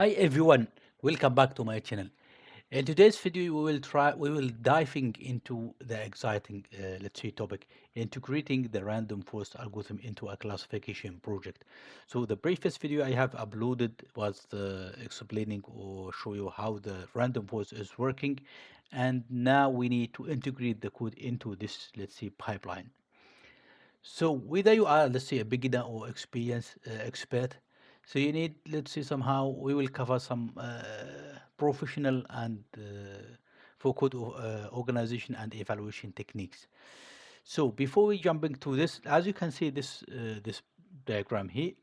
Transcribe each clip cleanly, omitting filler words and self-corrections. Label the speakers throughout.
Speaker 1: Hi everyone, welcome back to my channel. In today's video, we will diving into the exciting, let's say, topic, integrating the random forest algorithm into a classification project. So the previous video I have uploaded was explaining or show you how the random forest is working, and now we need to integrate the code into this, let's say, pipeline. So whether you are, let's say, a beginner or experienced expert, so you need, let's say, somehow we will cover some professional and for code organization and evaluation techniques. So before we jump into this, as you can see, this diagram here.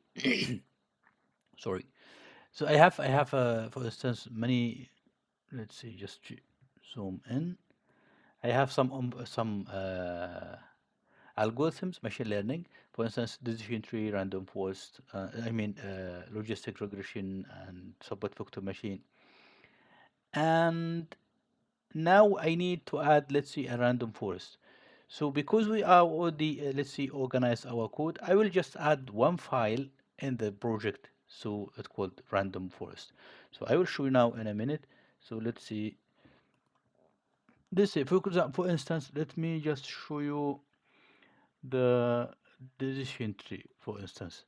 Speaker 1: Sorry. So I have for instance many. Let's see, just zoom in. I have some algorithms, machine learning, for instance, decision tree, random forest, logistic regression, and support vector machine. And now I need to add, let's say, a random forest. So because we are already, let's say, organize our code, I will just add one file in the project. So it's called random forest. So I will show you now in a minute. So let's see this. For instance, let me just show you the decision tree, for instance.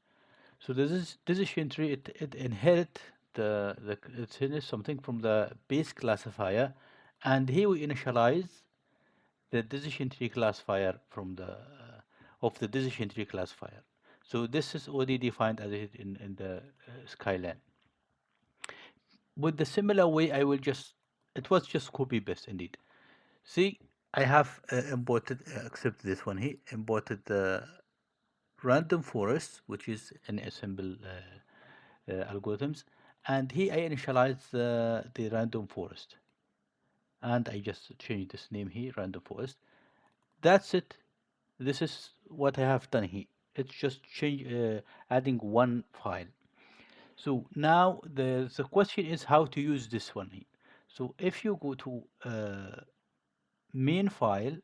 Speaker 1: So this is decision tree. It inherit it inherits something from the base classifier, and here we initialize the decision tree classifier from the of the decision tree classifier. So this is already defined as it in the skyline. With the similar way, I will just it was just copy paste indeed. See, I have imported except this one here imported the random forest, which is an assemble algorithms, and here I initialize the random forest, and I just change this name here, random forest. That's it. This is what I have done here. It's just adding one file. So now the question is how to use this one here. So if you go to main file,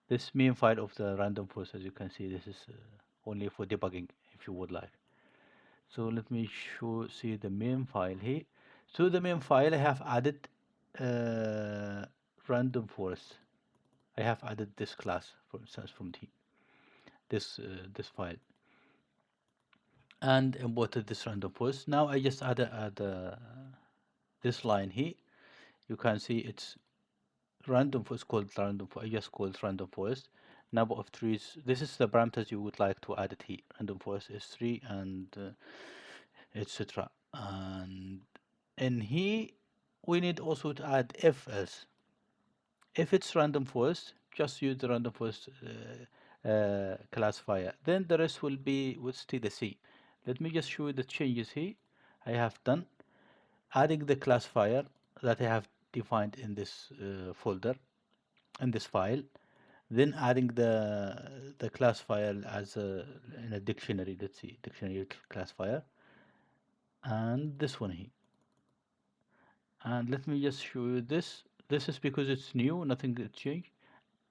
Speaker 1: this main file of the random forest, as you can see, this is only for debugging if you would like. So let me see the main file here. So the main file I have added uh, random forest. I have added this class, for instance, from this file, and imported this random forest. Now I just add this line here. You can see it's random forest called random. I just called random forest. Number of trees. This is the parameters you would like to add it here. Random forest is 3 and etc. And in here we need also to add if else. If it's random forest, just use the random forest classifier. Then the rest will stay the same. Let me just show you the changes here I have done. Adding the classifier that I have defined in this folder, in this file. Then adding the classifier as in a dictionary. Let's see, dictionary classifier, and this one here. And let me just show you this. This is because it's new, nothing changed.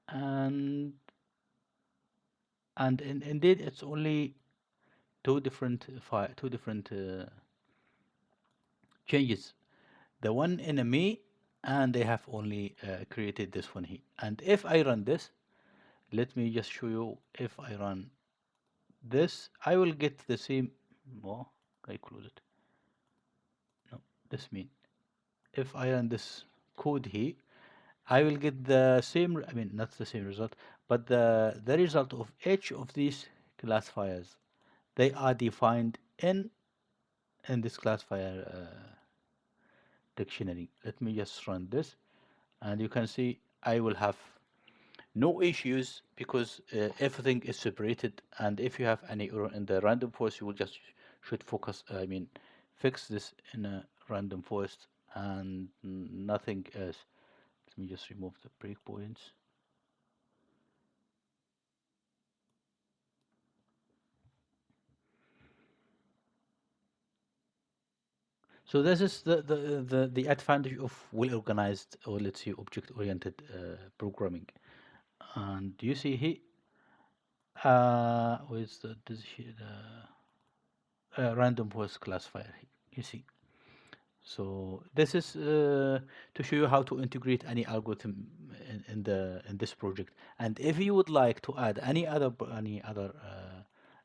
Speaker 1: And indeed it's only two different changes. The one in a me, and they have only created this one here. And if I run this, let me just show you. If I run this, I will get the same. Oh, I close it. No, this mean if I run this code here, I will get the same, I mean, not the same result, but the result of each of these classifiers. They are defined in this classifier dictionary. Let me just run this, and you can see I will have no issues because everything is separated. And if you have any error in the random forest, you will just should focus, I mean, fix this in a random forest and nothing else. Let me just remove the breakpoints. So this is the advantage of well-organized, or let's say object-oriented programming. And do you see here with the this here, the random forest classifier here, you see. So this is to show you how to integrate any algorithm in this project. And if you would like to add any other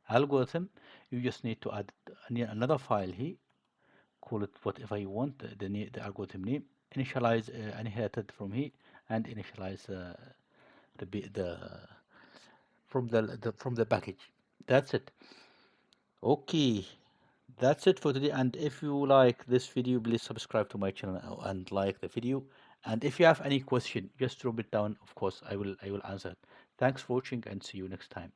Speaker 1: algorithm, you just need to add another file here. Call it whatever you want, the algorithm name. Initialize inherited from here, and initialize the from the package. That's it. Okay, that's it for today. And if you like this video, please subscribe to my channel and like the video. And if you have any question, just drop it down. Of course, I will answer it. Thanks for watching and see you next time.